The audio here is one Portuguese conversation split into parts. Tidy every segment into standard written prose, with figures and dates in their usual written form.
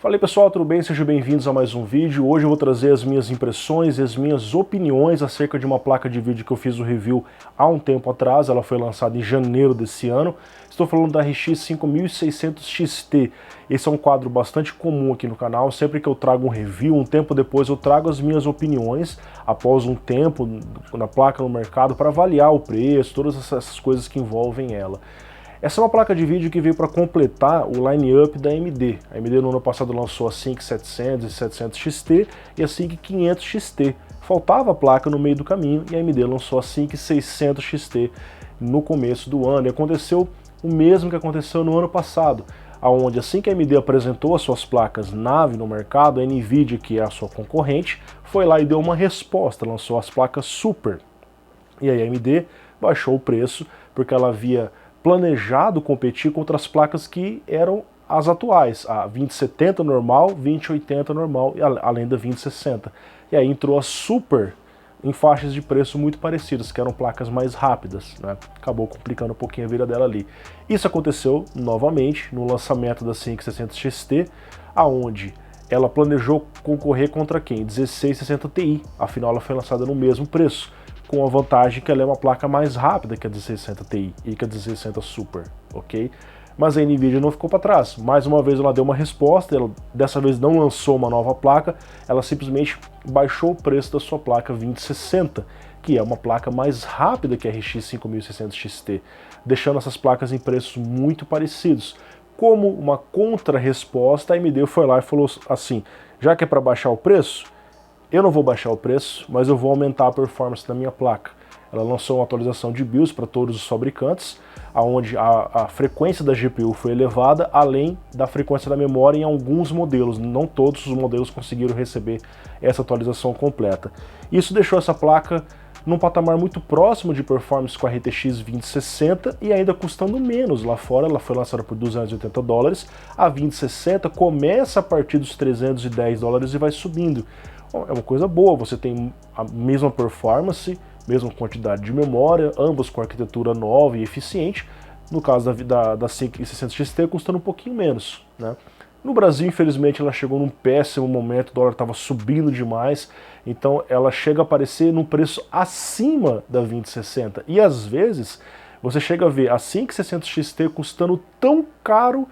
Fala aí pessoal, tudo bem? Sejam bem-vindos a mais um vídeo. Hoje eu vou trazer as minhas impressões e as minhas opiniões acerca de uma placa de vídeo que eu fiz o review há um tempo atrás. Ela foi lançada em janeiro desse ano. Estou falando da RX 5600 XT. Esse é um quadro bastante comum aqui no canal. Sempre que eu trago um review, um tempo depois eu trago as minhas opiniões após um tempo na placa no mercado para avaliar o preço, todas essas coisas que envolvem ela. Essa é uma placa de vídeo que veio para completar o line-up da AMD. A AMD no ano passado lançou a 5700 e 700 XT e a 5500 XT. Faltava a placa no meio do caminho e a AMD lançou a 5600 XT no começo do ano. E aconteceu o mesmo que aconteceu no ano passado, onde assim que a AMD apresentou as suas placas nave no mercado, a Nvidia, que é a sua concorrente, foi lá e deu uma resposta, lançou as placas Super. E aí a AMD baixou o preço porque ela havia planejado competir contra as placas que eram as atuais, a 2070 normal, 2080 normal, além da 2060. E aí entrou a Super em faixas de preço muito parecidas, que eram placas mais rápidas, né? Acabou complicando um pouquinho a vida dela ali. Isso aconteceu novamente no lançamento da 5600 XT, aonde ela planejou concorrer contra quem? 1660 Ti, afinal ela foi lançada no mesmo preço, com a vantagem que ela é uma placa mais rápida que a 1660 Ti e que a 1660 Super, ok? Mas a Nvidia não ficou para trás. Mais uma vez ela deu uma resposta, ela dessa vez não lançou uma nova placa, ela simplesmente baixou o preço da sua placa 2060, que é uma placa mais rápida que a RX 5600 XT, deixando essas placas em preços muito parecidos. Como uma contra-resposta, a AMD foi lá e falou assim, já que é para baixar o preço, eu não vou baixar o preço, mas eu vou aumentar a performance da minha placa. Ela lançou uma atualização de BIOS para todos os fabricantes, onde a frequência da GPU foi elevada, além da frequência da memória em alguns modelos. Não todos os modelos conseguiram receber essa atualização completa. Isso deixou essa placa num patamar muito próximo de performance com a RTX 2060 e ainda custando menos. Lá fora ela foi lançada por $280, a 2060 começa a partir dos $310 e vai subindo. É uma coisa boa, você tem a mesma performance, mesma quantidade de memória, ambos com arquitetura nova e eficiente, no caso da 5600 XT custando um pouquinho menos, né? No Brasil, infelizmente, ela chegou num péssimo momento, o dólar estava subindo demais, então ela chega a aparecer num preço acima da 2060, e às vezes você chega a ver a 5600 XT custando tão caro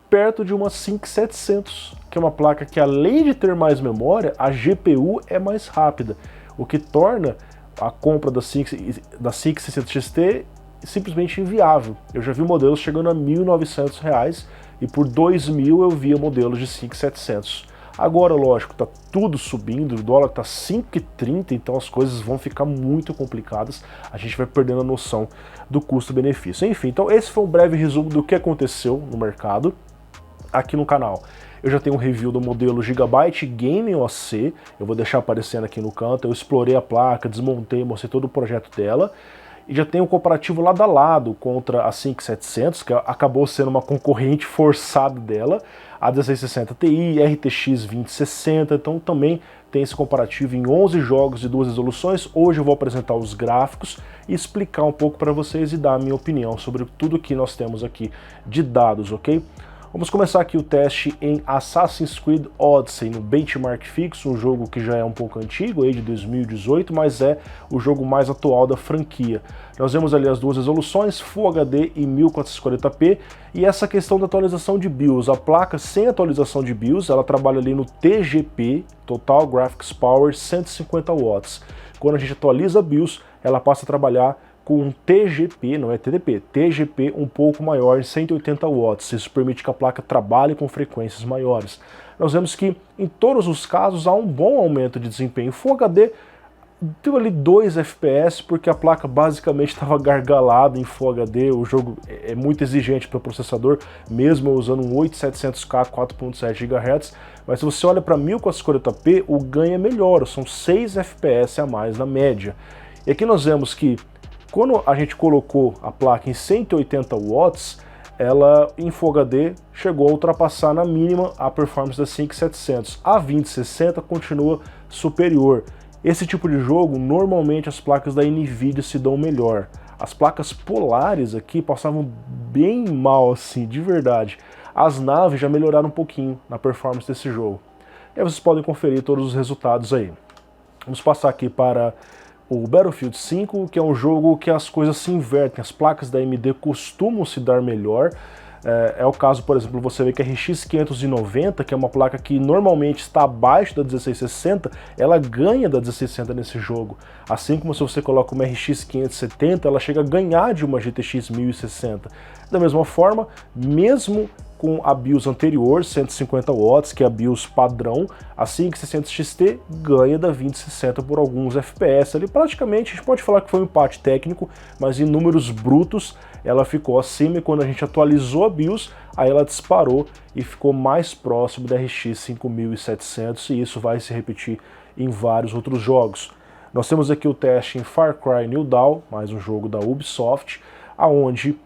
perto de uma 5700, que é uma placa que além de ter mais memória, a GPU é mais rápida, o que torna a compra da 5600 XT simplesmente inviável. Eu já vi modelos chegando a R$1.900 e por R$2.000 eu via modelos de 5700. Agora, lógico, tá tudo subindo, o dólar tá 5,30, então as coisas vão ficar muito complicadas, a gente vai perdendo a noção do custo-benefício. Enfim, então esse foi um breve resumo do que aconteceu no mercado aqui no canal. Eu já tenho um review do modelo Gigabyte Gaming OC, eu vou deixar aparecendo aqui no canto. Eu explorei a placa, desmontei, mostrei todo o projeto dela. E já tem um comparativo lado a lado contra a 5700, que acabou sendo uma concorrente forçada dela, a 1660 Ti, RTX 2060, então também tem esse comparativo em 11 jogos de 2 resoluções. Hoje eu vou apresentar os gráficos e explicar um pouco para vocês e dar a minha opinião sobre tudo que nós temos aqui de dados, ok? Vamos começar aqui o teste em Assassin's Creed Odyssey, no Benchmark Fix, um jogo que já é um pouco antigo, aí de 2018, mas é o jogo mais atual da franquia. Nós vemos ali as duas resoluções, Full HD e 1440p, e essa questão da atualização de BIOS. A placa sem atualização de BIOS, ela trabalha ali no TGP, Total Graphics Power 150 watts. Quando a gente atualiza a BIOS, ela passa a trabalhar com um TGP, não é TDP, TGP um pouco maior, em 180 watts. Isso permite que a placa trabalhe com frequências maiores. Nós vemos que em todos os casos há um bom aumento de desempenho. Full HD deu ali 2 FPS, porque a placa basicamente estava gargalada em Full HD, o jogo é muito exigente para o processador, mesmo usando um 8700K 4.7 GHz, mas se você olha para 1440p, o ganho é melhor, são 6 FPS a mais na média. E aqui nós vemos que quando a gente colocou a placa em 180 watts, ela em Full HD chegou a ultrapassar na mínima a performance da 5700. A 2060 continua superior. Esse tipo de jogo, normalmente as placas da Nvidia se dão melhor. As placas polares aqui passavam bem mal, assim, de verdade. as naves já melhoraram um pouquinho na performance desse jogo. E aí vocês podem conferir todos os resultados aí. Vamos passar aqui para o Battlefield 5, que é um jogo que as coisas se invertem, as placas da AMD costumam se dar melhor. É o caso, por exemplo, você vê que a RX 590, que é uma placa que normalmente está abaixo da 1660, ela ganha da 1660 nesse jogo. Assim como se você coloca uma RX 570, ela chega a ganhar de uma GTX 1060. Da mesma forma, mesmo com a BIOS anterior, 150 watts, que é a BIOS padrão, a 5600 XT ganha da 2060 por alguns FPS. Ali praticamente a gente pode falar que foi um empate técnico, mas em números brutos ela ficou acima, e quando a gente atualizou a BIOS, aí ela disparou e ficou mais próximo da RX 5700, e isso vai se repetir em vários outros jogos. Nós temos aqui o teste em Far Cry New Dawn, mais um jogo da Ubisoft, aonde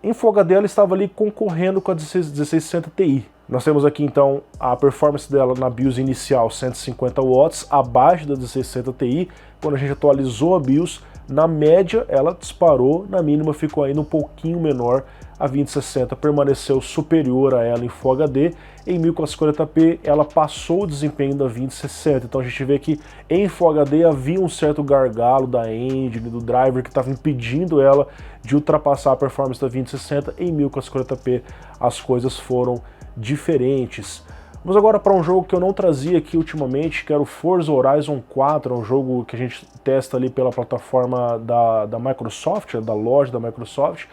em Full HD ela estava ali concorrendo com a 1660 Ti. Nós temos aqui então a performance dela na BIOS inicial 150 watts, abaixo da 1660 Ti. Quando a gente atualizou a BIOS, na média ela disparou, na mínima ficou ainda um pouquinho menor. A 2060 permaneceu superior a ela em Full HD. Em 1440p ela passou o desempenho da 2060. Então a gente vê que em Full HD havia um certo gargalo da engine, do driver, que estava impedindo ela de ultrapassar a performance da 2060. Em 1440p as coisas foram diferentes. Vamos agora para um jogo que eu não trazia aqui ultimamente, que era o Forza Horizon 4, é um jogo que a gente testa ali pela plataforma da Microsoft, da loja da Microsoft.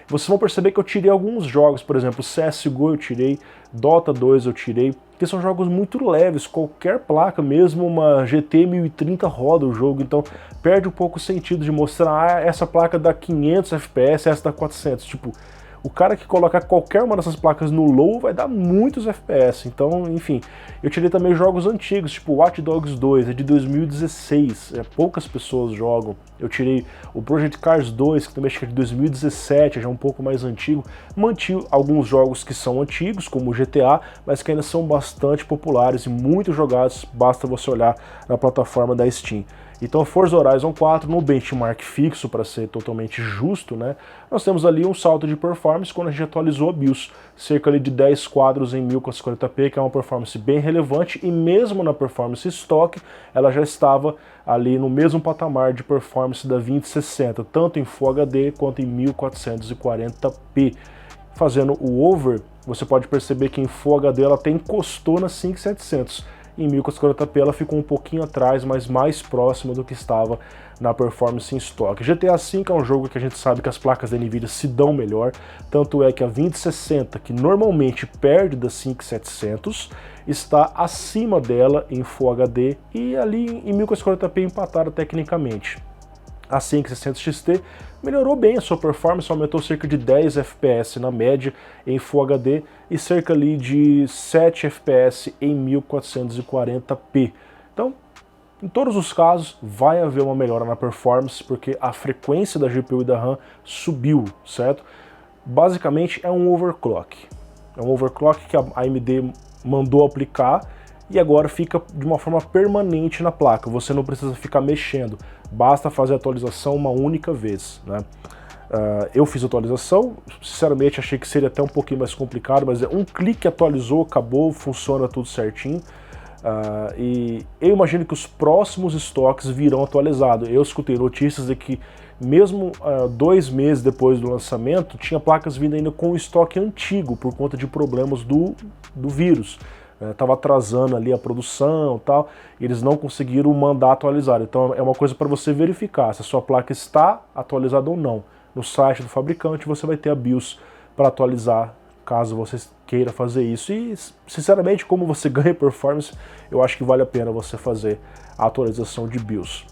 Vocês vão perceber que eu tirei alguns jogos, por exemplo, CSGO eu tirei, Dota 2 eu tirei, que são jogos muito leves, qualquer placa, mesmo uma GT 1030 roda o jogo, então perde um pouco o sentido de mostrar, essa placa dá 500 FPS, essa dá 400, tipo, o cara que colocar qualquer uma dessas placas no low vai dar muitos FPS, então, enfim. Eu tirei também jogos antigos, tipo Watch Dogs 2, é de 2016, poucas pessoas jogam. Eu tirei o Project Cars 2, que também acho que é de 2017, já é um pouco mais antigo. Mantive alguns jogos que são antigos, como o GTA, mas que ainda são bastante populares e muito jogados, basta você olhar na plataforma da Steam. Então Forza Horizon 4 no benchmark fixo, para ser totalmente justo, né? Nós temos ali um salto de performance quando a gente atualizou a BIOS, cerca ali de 10 quadros em 1440p, que é uma performance bem relevante, e mesmo na performance stock, ela já estava ali no mesmo patamar de performance da 2060, tanto em Full HD quanto em 1440p. Fazendo o over, você pode perceber que em Full HD ela até encostou na 5700. Em 1440p ela ficou um pouquinho atrás, mas mais próxima do que estava na performance em estoque. GTA V é um jogo que a gente sabe que as placas da Nvidia se dão melhor, tanto é que a 2060, que normalmente perde da 5700, está acima dela em Full HD e ali em 1440p empatada tecnicamente. A 5600 XT melhorou bem a sua performance, aumentou cerca de 10 FPS na média em Full HD e cerca ali de 7 FPS em 1440p. Então, em todos os casos, vai haver uma melhora na performance, porque a frequência da GPU e da RAM subiu, certo? Basicamente é um overclock. É um overclock que a AMD mandou aplicar e agora fica de uma forma permanente na placa. Você não precisa ficar mexendo, basta fazer a atualização uma única vez, né? Eu fiz a atualização, sinceramente achei que seria até um pouquinho mais complicado, mas um clique atualizou, acabou, funciona tudo certinho. E eu imagino que os próximos estoques virão atualizados. Eu escutei notícias de que mesmo 2 meses depois do lançamento, tinha placas vindo ainda com o estoque antigo, por conta de problemas do vírus. Estava atrasando ali a produção e tal, e eles não conseguiram mandar atualizar. Então é uma coisa para você verificar se a sua placa está atualizada ou não. No site do fabricante você vai ter a BIOS para atualizar, caso você queira fazer isso. E, sinceramente, como você ganha performance, eu acho que vale a pena você fazer a atualização de BIOS.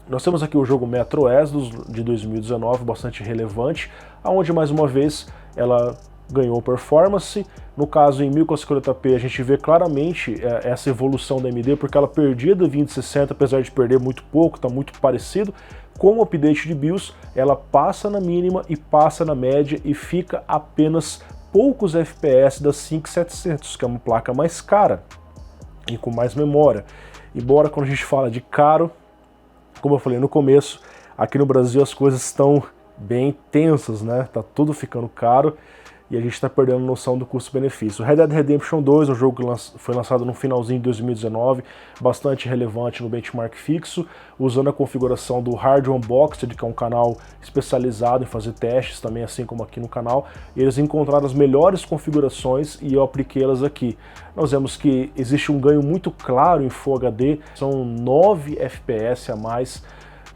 Nós temos aqui o jogo Metro Exodus de 2019, bastante relevante, onde mais uma vez ela ganhou performance. No caso, em 1440p, a gente vê claramente essa evolução da AMD, porque ela perdia da 2060, apesar de perder muito pouco, está muito parecido. Com o update de BIOS, ela passa na mínima e passa na média e fica apenas poucos FPS da 5700, que é uma placa mais cara e com mais memória. Embora quando a gente fala de caro, como eu falei no começo, aqui no Brasil as coisas estão bem tensas, né? Tá tudo ficando caro. e a gente está perdendo noção do custo-benefício. Red Dead Redemption 2 é um jogo que foi lançado no finalzinho de 2019, bastante relevante no benchmark fixo, usando a configuração do Hard Unboxed, que é um canal especializado em fazer testes também, assim como aqui no canal. Eles encontraram as melhores configurações e eu apliquei elas aqui. Nós vemos que existe um ganho muito claro em Full HD, são 9 FPS a mais,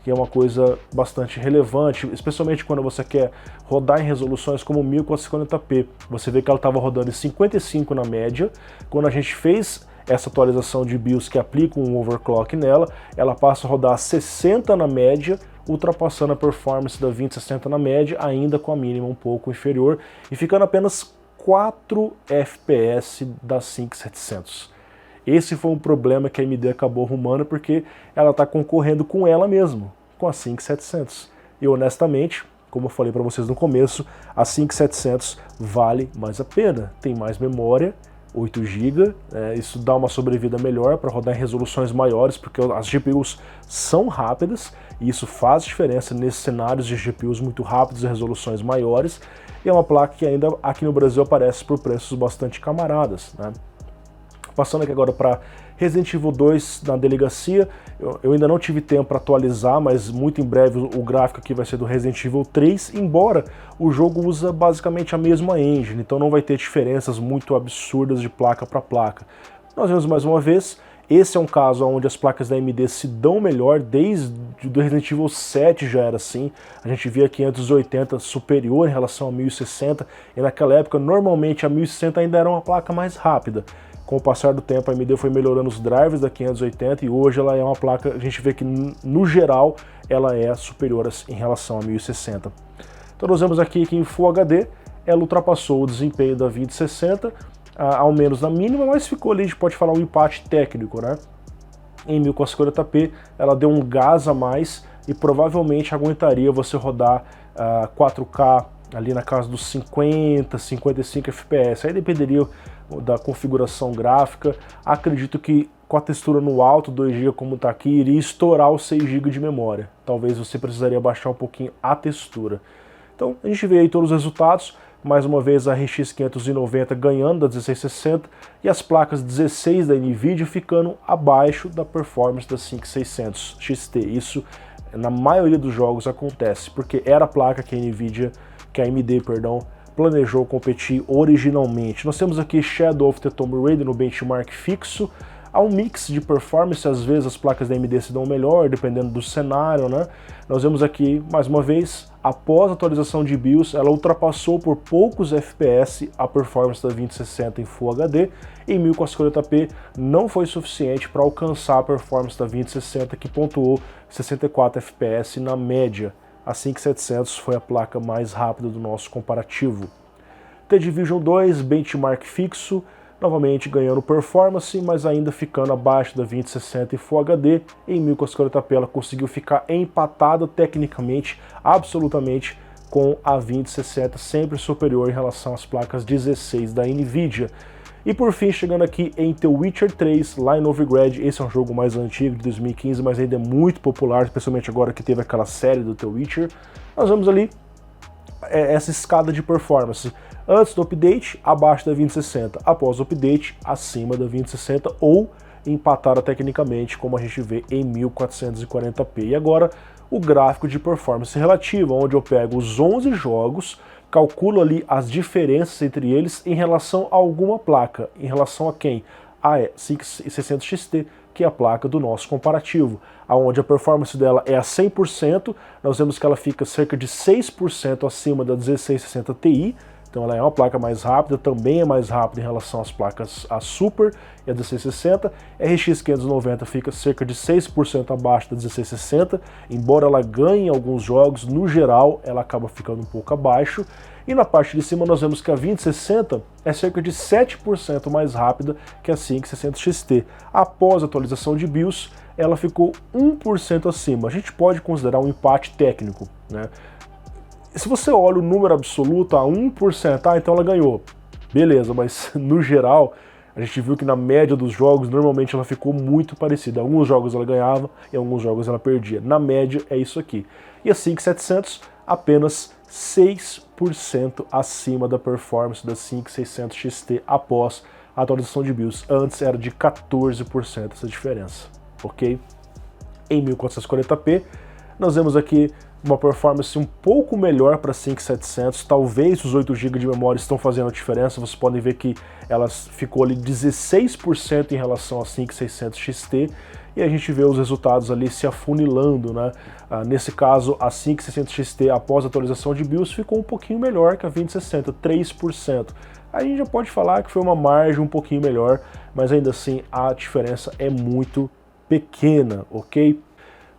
que é uma coisa bastante relevante, especialmente quando você quer rodar em resoluções como 1440p. Você vê que ela estava rodando em 55 na média. Quando a gente fez essa atualização de BIOS que aplica um overclock nela, ela passa a rodar 60 na média, ultrapassando a performance da 2060 na média, ainda com a mínima um pouco inferior, e ficando apenas 4 FPS da 5700. Esse foi um problema que a AMD acabou arrumando porque ela está concorrendo com ela mesma, com a 5700. E honestamente, como eu falei para vocês no começo, a 5700 vale mais a pena. Tem mais memória, 8 GB, isso dá uma sobrevida melhor para rodar em resoluções maiores, porque as GPUs são rápidas, e isso faz diferença nesses cenários de GPUs muito rápidos e resoluções maiores, e é uma placa que ainda aqui no Brasil aparece por preços bastante camaradas, né? Passando aqui agora para Resident Evil 2 na delegacia, eu ainda não tive tempo para atualizar, mas muito em breve o gráfico aqui vai ser do Resident Evil 3, embora o jogo usa basicamente a mesma engine, então não vai ter diferenças muito absurdas de placa para placa. Nós vemos mais uma vez, esse é um caso onde as placas da AMD se dão melhor, desde o Resident Evil 7 já era assim, a gente via 580 superior em relação a 1060, e naquela época normalmente a 1060 ainda era uma placa mais rápida. Com o passar do tempo, a AMD foi melhorando os drivers da 580 e hoje ela é uma placa, a gente vê que no geral ela é superior em relação a 1060. Então nós vemos aqui que em Full HD ela ultrapassou o desempenho da 2060, ao menos na mínima, mas ficou ali, a gente pode falar um empate técnico, né? Em 1440p ela deu um gás a mais e provavelmente aguentaria você rodar 4K ali na casa dos 50, 55 FPS, aí dependeria da configuração gráfica. Acredito que com a textura no alto, 2 GB como está aqui, iria estourar os 6 GB de memória. Talvez você precisaria baixar um pouquinho a textura. Então a gente vê aí todos os resultados, mais uma vez a RX 590 ganhando da 1660 e as placas 16 da NVIDIA ficando abaixo da performance da 5600 XT. Isso na maioria dos jogos acontece, porque era a placa que a AMD, planejou competir originalmente. Nós temos aqui Shadow of the Tomb Raider no benchmark fixo. Há um mix de performance, às vezes as placas da AMD se dão melhor, dependendo do cenário, né? Nós vemos aqui, mais uma vez, após a atualização de BIOS, ela ultrapassou por poucos FPS a performance da 2060 em Full HD, em 1440p não foi suficiente para alcançar a performance da 2060, que pontuou 64 FPS na média. A 5700 foi a placa mais rápida do nosso comparativo. The Division 2, benchmark fixo, novamente ganhando performance, mas ainda ficando abaixo da 2060 e Full HD. Em 1440p ela conseguiu ficar empatada tecnicamente, absolutamente, com a 2060, sempre superior em relação às placas 16 da NVIDIA. E por fim, chegando aqui em The Witcher 3, lá em Novigrad. Esse é um jogo mais antigo, de 2015, mas ainda é muito popular, especialmente agora que teve aquela série do The Witcher. Nós vemos ali essa escada de performance. Antes do update, abaixo da 2060. Após o update, acima da 2060 ou empatada tecnicamente, como a gente vê em 1440p. E agora, o gráfico de performance relativa, onde eu pego os 11 jogos, calculo ali as diferenças entre eles em relação a alguma placa. Em relação a quem? A 5600 XT, que é a placa do nosso comparativo, onde a performance dela é a 100%, nós vemos que ela fica cerca de 6% acima da 1660 Ti, então ela é uma placa mais rápida, também é mais rápida em relação às placas a Super e a 1660. RX 590 fica cerca de 6% abaixo da 1660, embora ela ganhe em alguns jogos, no geral ela acaba ficando um pouco abaixo. E na parte de cima nós vemos que a 2060 é cerca de 7% mais rápida que a 5600 XT. Após a atualização de BIOS, ela ficou 1% acima. A gente pode considerar um empate técnico, né? Se você olha o número absoluto a 1%, então ela ganhou. Beleza, mas no geral, a gente viu que na média dos jogos, normalmente ela ficou muito parecida. Alguns jogos ela ganhava e alguns jogos ela perdia. Na média é isso aqui. E a 5700 apenas 6% acima da performance da 5600 XT após a atualização de BIOS. Antes era de 14% essa diferença, ok? Em 1440p, nós vemos aqui uma performance um pouco melhor para 5700, talvez os 8 GB de memória estão fazendo a diferença, vocês podem ver que ela ficou ali 16% em relação a 5600 XT, e a gente vê os resultados ali se afunilando, né? Nesse caso, a 5600 XT após a atualização de BIOS ficou um pouquinho melhor que a 2060, 3%. Aí a gente já pode falar que foi uma margem um pouquinho melhor, mas ainda assim a diferença é muito pequena, ok?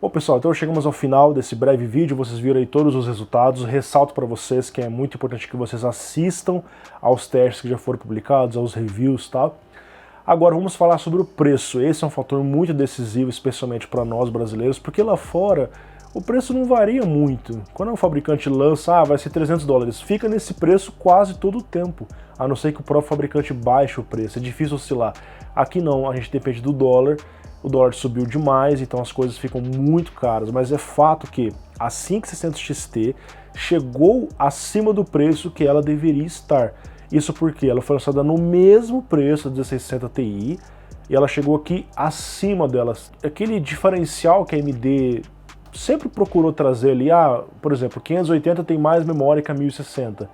Bom pessoal, então chegamos ao final desse breve vídeo, vocês viram aí todos os resultados, ressalto para vocês que é muito importante que vocês assistam aos testes que já foram publicados, aos reviews, tá? Agora vamos falar sobre o preço, esse é um fator muito decisivo, especialmente para nós brasileiros, porque lá fora o preço não varia muito. Quando o fabricante lança, vai ser $300, fica nesse preço quase todo o tempo, a não ser que o próprio fabricante baixe o preço, é difícil oscilar. Aqui não, a gente depende do dólar, o dólar subiu demais, então as coisas ficam muito caras, mas é fato que a 5600 XT chegou acima do preço que ela deveria estar. Isso porque ela foi lançada no mesmo preço da 1660 Ti e ela chegou aqui acima delas. Aquele diferencial que a AMD sempre procurou trazer ali, por exemplo, 580 tem mais memória que a 1060,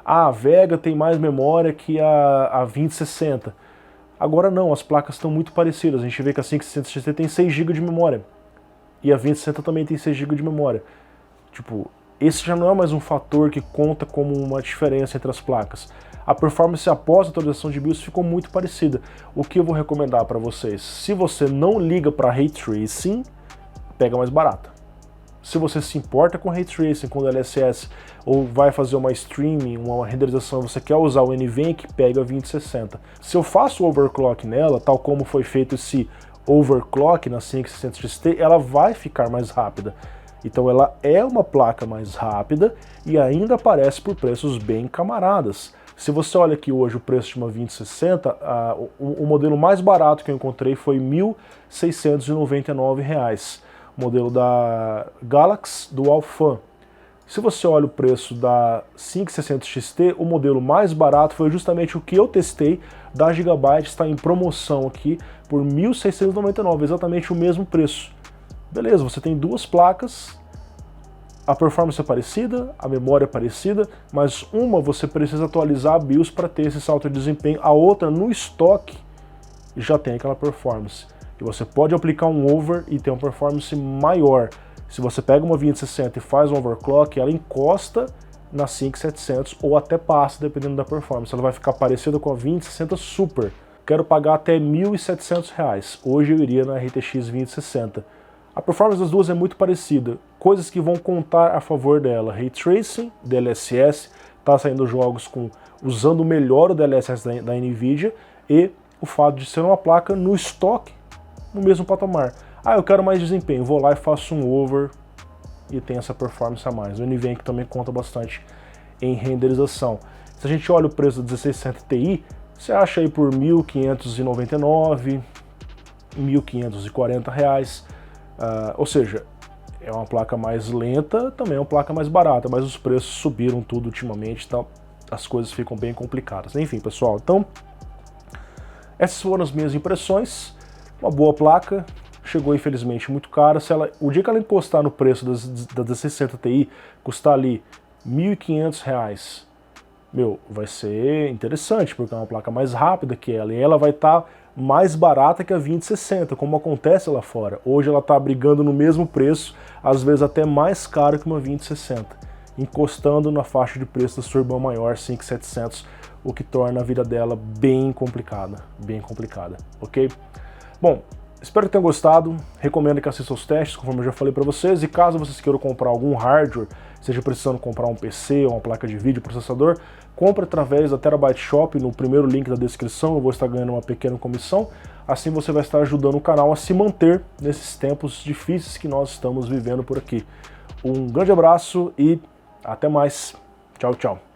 a Vega tem mais memória que a 2060. Agora não, as placas estão muito parecidas, a gente vê que a 5600 XT tem 6 GB de memória e a 2060 também tem 6 GB de memória. Tipo, esse já não é mais um fator que conta como uma diferença entre as placas. A performance após a atualização de BIOS ficou muito parecida. O que eu vou recomendar para vocês? Se você não liga para Ray Tracing, pega mais barata. Se você se importa com Ray Tracing, com DLSS, ou vai fazer uma streaming, uma renderização, você quer usar o NVENC, pega a 2060. Se eu faço overclock nela, tal como foi feito esse overclock na 5600 XT, ela vai ficar mais rápida. Então ela é uma placa mais rápida e ainda aparece por preços bem camaradas. Se você olha aqui hoje o preço de uma 2060, o modelo mais barato que eu encontrei foi R$ 1.699. O modelo da Galaxy Dual Fan. Se você olha o preço da 5600 XT, o modelo mais barato foi justamente o que eu testei, da Gigabyte, está em promoção aqui por R$ 1.699, exatamente o mesmo preço. Beleza, você tem duas placas, a performance é parecida, a memória é parecida, mas uma você precisa atualizar a BIOS para ter esse salto de desempenho, a outra no estoque já tem aquela performance. E você pode aplicar um over e ter uma performance maior. Se você pega uma 2060 e faz um overclock, ela encosta na 5700 ou até passa, dependendo da performance. Ela vai ficar parecida com a 2060 Super. Quero pagar até R$ 1.700. Hoje eu iria na RTX 2060. A performance das duas é muito parecida. Coisas que vão contar a favor dela. Ray Tracing, DLSS, tá saindo jogos usando melhor o DLSS da NVIDIA e o fato de ser uma placa no estoque, no mesmo patamar. Eu quero mais desempenho, vou lá e faço um over e tem essa performance a mais. O NVENC também conta bastante em renderização. Se a gente olha o preço da 1660 Ti, você acha aí por R$ 1.599, R$ 1.540. Ou seja, é uma placa mais lenta, também é uma placa mais barata, mas os preços subiram tudo ultimamente, então as coisas ficam bem complicadas. Enfim, pessoal, então essas foram as minhas impressões. Uma boa placa, chegou infelizmente muito cara. O dia que ela encostar no preço da 1660 Ti, custar ali R$ 1.500, vai ser interessante, porque é uma placa mais rápida que ela, e ela vai estar mais barata que a 2060, como acontece lá fora. Hoje ela está brigando no mesmo preço, às vezes até mais caro que uma 2060, encostando na faixa de preço da sua irmã maior, 5700, o que torna a vida dela bem complicada, ok? Bom, espero que tenham gostado, recomendo que assistam os testes, conforme eu já falei para vocês, e caso vocês queiram comprar algum hardware, seja precisando comprar um PC, uma placa de vídeo, processador, compre através da Terabyte Shop, no primeiro link da descrição, eu vou estar ganhando uma pequena comissão, assim você vai estar ajudando o canal a se manter nesses tempos difíceis que nós estamos vivendo por aqui. Um grande abraço e até mais, tchau, tchau.